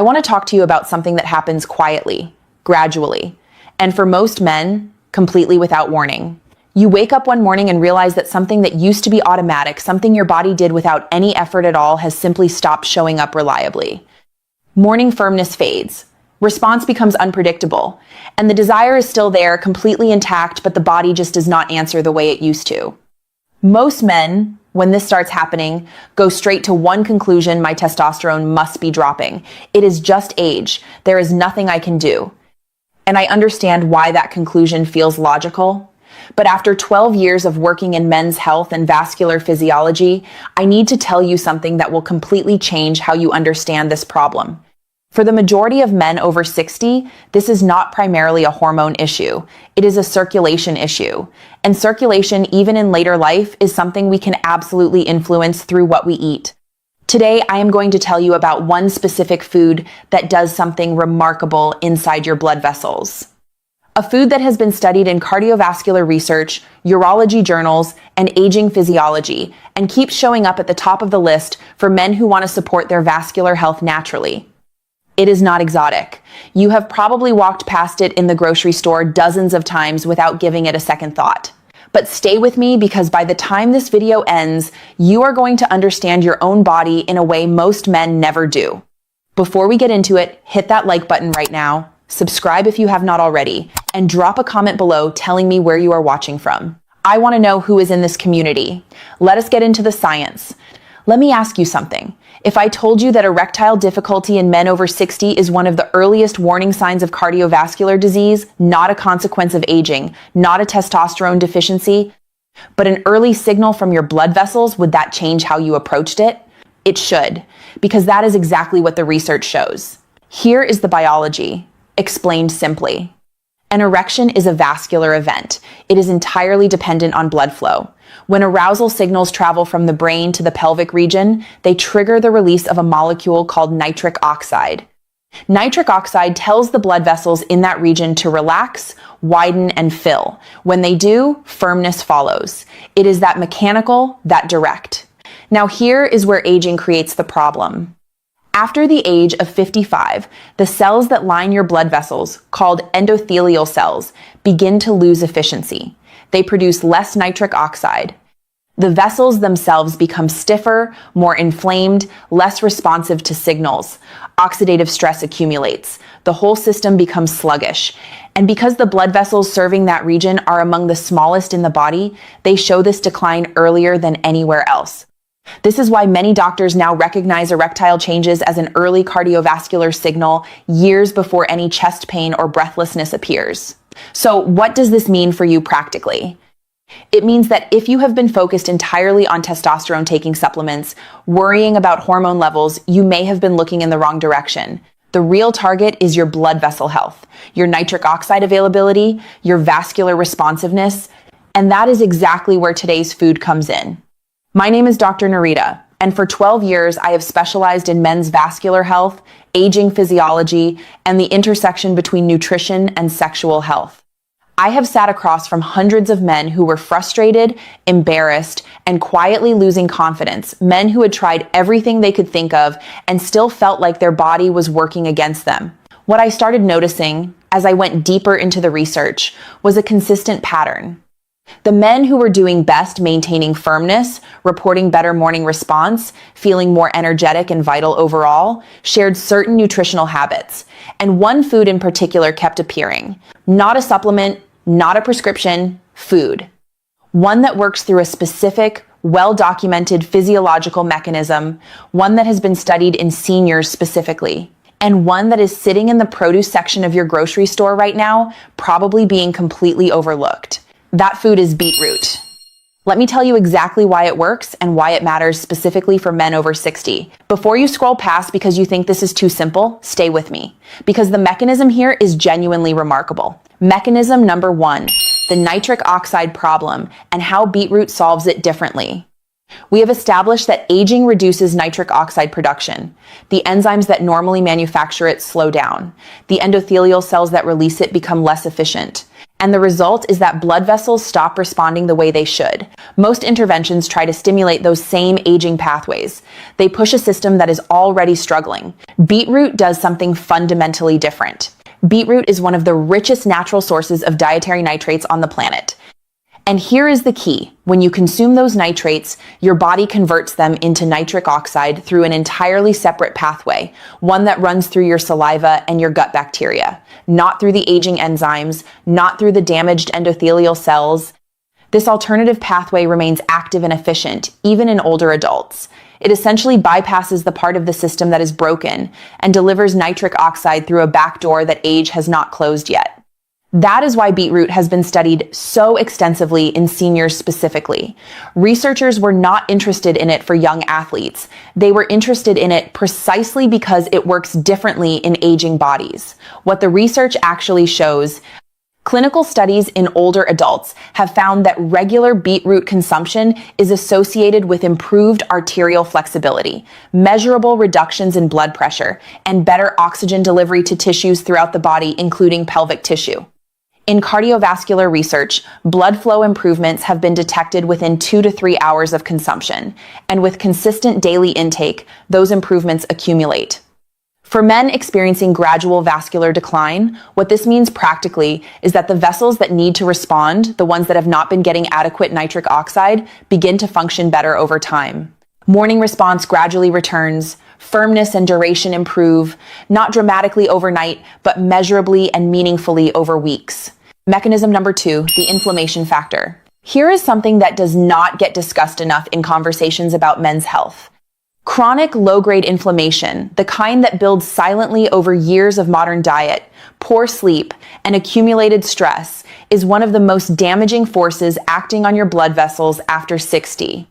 I want to talk to you about something that happens quietly, gradually, and for most men, completely without warning. You wake up one morning and realize that something that used to be automatic, something your body did without any effort at all, has simply stopped showing up reliably. Morning firmness fades. Response becomes unpredictable, and the desire is still there, completely intact, but the body just does not answer the way it used to. Most men, when this starts happening, go straight to one conclusion: my testosterone must be dropping. It is just age. There is nothing I can do. And I understand why that conclusion feels logical. But after 12 years of working in men's health and vascular physiology, I need to tell you something that will completely change how you understand this problem. For the majority of men over 60, this is not primarily a hormone issue. It is a circulation issue. And circulation, even in later life, is something we can absolutely influence through what we eat. Today, I am going to tell you about one specific food that does something remarkable inside your blood vessels. A food that has been studied in cardiovascular research, urology journals, and aging physiology, and keeps showing up at the top of the list for men who want to support their vascular health naturally. It is not exotic. You have probably walked past it in the grocery store dozens of times without giving it a second thought. But stay with me, because by the time this video ends, you are going to understand your own body in a way most men never do. Before we get into it, hit that like button right now, subscribe if you have not already, and drop a comment below telling me where you are watching from. I want to know who is in this community. Let us get into the science. Let me ask you something. If I told you that erectile difficulty in men over 60 is one of the earliest warning signs of cardiovascular disease, not a consequence of aging, not a testosterone deficiency, but an early signal from your blood vessels, would that change how you approached it? It should, because that is exactly what the research shows. Here is the biology, explained simply. An erection is a vascular event. It is entirely dependent on blood flow. When arousal signals travel from the brain to the pelvic region, they trigger the release of a molecule called nitric oxide. Nitric oxide tells the blood vessels in that region to relax, widen, and fill. When they do, firmness follows. It is that mechanical, that direct. Now here is where aging creates the problem. After the age of 55, the cells that line your blood vessels, called endothelial cells, begin to lose efficiency. They produce less nitric oxide. The vessels themselves become stiffer, more inflamed, less responsive to signals. Oxidative stress accumulates. The whole system becomes sluggish. And because the blood vessels serving that region are among the smallest in the body, they show this decline earlier than anywhere else. This is why many doctors now recognize erectile changes as an early cardiovascular signal years before any chest pain or breathlessness appears. So what does this mean for you practically? It means that if you have been focused entirely on testosterone-taking supplements, worrying about hormone levels, you may have been looking in the wrong direction. The real target is your blood vessel health, your nitric oxide availability, your vascular responsiveness, and that is exactly where today's food comes in. My name is Dr. Nerita, and for 12 years I have specialized in men's vascular health, aging physiology, and the intersection between nutrition and sexual health. I have sat across from hundreds of men who were frustrated, embarrassed, and quietly losing confidence, men who had tried everything they could think of and still felt like their body was working against them. What I started noticing, as I went deeper into the research, was a consistent pattern. The men who were doing best maintaining firmness, reporting better morning response, feeling more energetic and vital overall, shared certain nutritional habits. And one food in particular kept appearing. Not a supplement, not a prescription, food. One that works through a specific, well-documented physiological mechanism, one that has been studied in seniors specifically, and one that is sitting in the produce section of your grocery store right now, probably being completely overlooked. That food is beetroot. Let me tell you exactly why it works and why it matters specifically for men over 60. Before you scroll past because you think this is too simple, stay with me, because the mechanism here is genuinely remarkable. Mechanism number 1, the nitric oxide problem and how beetroot solves it differently. We have established that aging reduces nitric oxide production. The enzymes that normally manufacture it slow down. The endothelial cells that release it become less efficient. And the result is that blood vessels stop responding the way they should. Most interventions try to stimulate those same aging pathways. They push a system that is already struggling. Beetroot does something fundamentally different. Beetroot is one of the richest natural sources of dietary nitrates on the planet. And here is the key. When you consume those nitrates, your body converts them into nitric oxide through an entirely separate pathway, one that runs through your saliva and your gut bacteria, not through the aging enzymes, not through the damaged endothelial cells. This alternative pathway remains active and efficient, even in older adults. It essentially bypasses the part of the system that is broken and delivers nitric oxide through a back door that age has not closed yet. That is why beetroot has been studied so extensively in seniors specifically. Researchers were not interested in it for young athletes. They were interested in it precisely because it works differently in aging bodies. What the research actually shows, clinical studies in older adults have found that regular beetroot consumption is associated with improved arterial flexibility, measurable reductions in blood pressure, and better oxygen delivery to tissues throughout the body, including pelvic tissue. In cardiovascular research, blood flow improvements have been detected within 2 to 3 hours of consumption, and with consistent daily intake, those improvements accumulate. For men experiencing gradual vascular decline, what this means practically is that the vessels that need to respond, the ones that have not been getting adequate nitric oxide, begin to function better over time. Morning response gradually returns, firmness and duration improve, not dramatically overnight, but measurably and meaningfully over weeks. Mechanism number 2, the inflammation factor. Here is something that does not get discussed enough in conversations about men's health. Chronic low-grade inflammation, the kind that builds silently over years of modern diet, poor sleep, and accumulated stress, is one of the most damaging forces acting on your blood vessels after 60.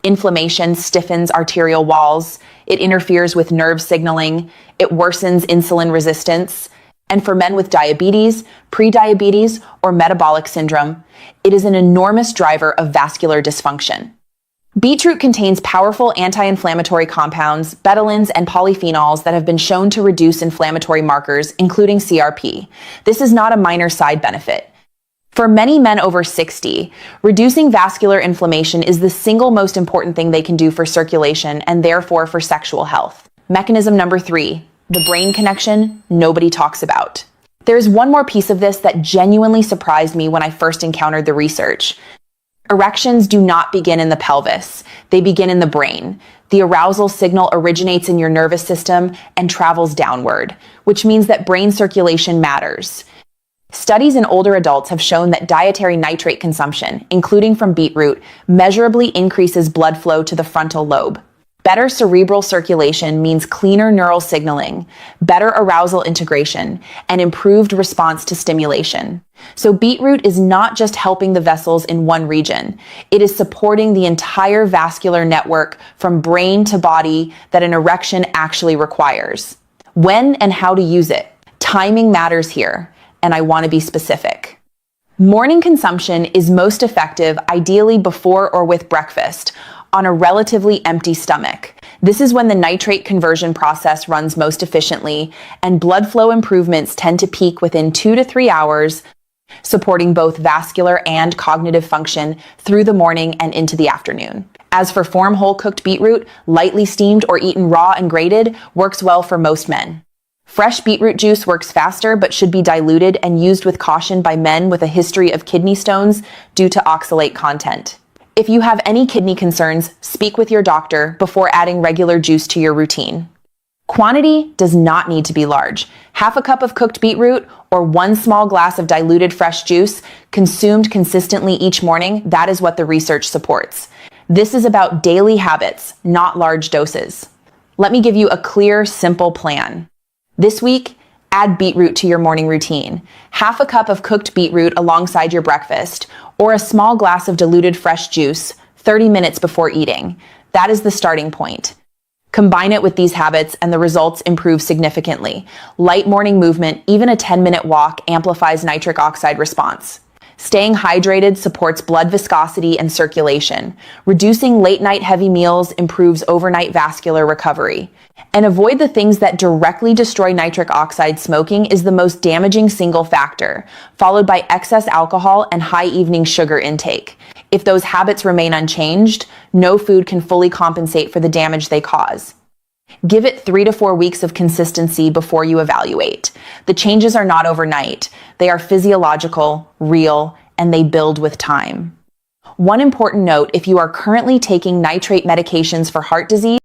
Inflammation stiffens arterial walls, it interferes with nerve signaling, it worsens insulin resistance, and for men with diabetes, prediabetes, or metabolic syndrome, it is an enormous driver of vascular dysfunction. Beetroot contains powerful anti-inflammatory compounds, betalains, and polyphenols that have been shown to reduce inflammatory markers, including CRP. This is not a minor side benefit. For many men over 60, reducing vascular inflammation is the single most important thing they can do for circulation and therefore for sexual health. Mechanism number 3, the brain connection nobody talks about. There's one more piece of this that genuinely surprised me when I first encountered the research. Erections do not begin in the pelvis, they begin in the brain. The arousal signal originates in your nervous system and travels downward, which means that brain circulation matters. Studies in older adults have shown that dietary nitrate consumption, including from beetroot, measurably increases blood flow to the frontal lobe. Better cerebral circulation means cleaner neural signaling, better arousal integration, and improved response to stimulation. So beetroot is not just helping the vessels in one region. It is supporting the entire vascular network from brain to body that an erection actually requires. When and how to use it? Timing matters here, and I want to be specific. Morning consumption is most effective ideally before or with breakfast, on a relatively empty stomach. This is when the nitrate conversion process runs most efficiently, and blood flow improvements tend to peak within 2 to 3 hours, supporting both vascular and cognitive function through the morning and into the afternoon. As for form whole cooked beetroot, lightly steamed or eaten raw and grated works well for most men. Fresh beetroot juice works faster but should be diluted and used with caution by men with a history of kidney stones due to oxalate content. If you have any kidney concerns, speak with your doctor before adding regular juice to your routine. Quantity does not need to be large. Half a cup of cooked beetroot or 1 small glass of diluted fresh juice consumed consistently each morning, that is what the research supports. This is about daily habits, not large doses. Let me give you a clear, simple plan. This week, add beetroot to your morning routine. Half a cup of cooked beetroot alongside your breakfast, or a small glass of diluted fresh juice 30 minutes before eating. That is the starting point. Combine it with these habits and the results improve significantly. Light morning movement, even a 10-minute walk, amplifies nitric oxide response. Staying hydrated supports blood viscosity and circulation. Reducing late-night heavy meals improves overnight vascular recovery. And avoid the things that directly destroy nitric oxide. Smoking is the most damaging single factor, followed by excess alcohol and high evening sugar intake. If those habits remain unchanged, no food can fully compensate for the damage they cause. Give it 3 to 4 weeks of consistency before you evaluate. The changes are not overnight. They are physiological, real, and they build with time. One important note: if you are currently taking nitrate medications for heart disease,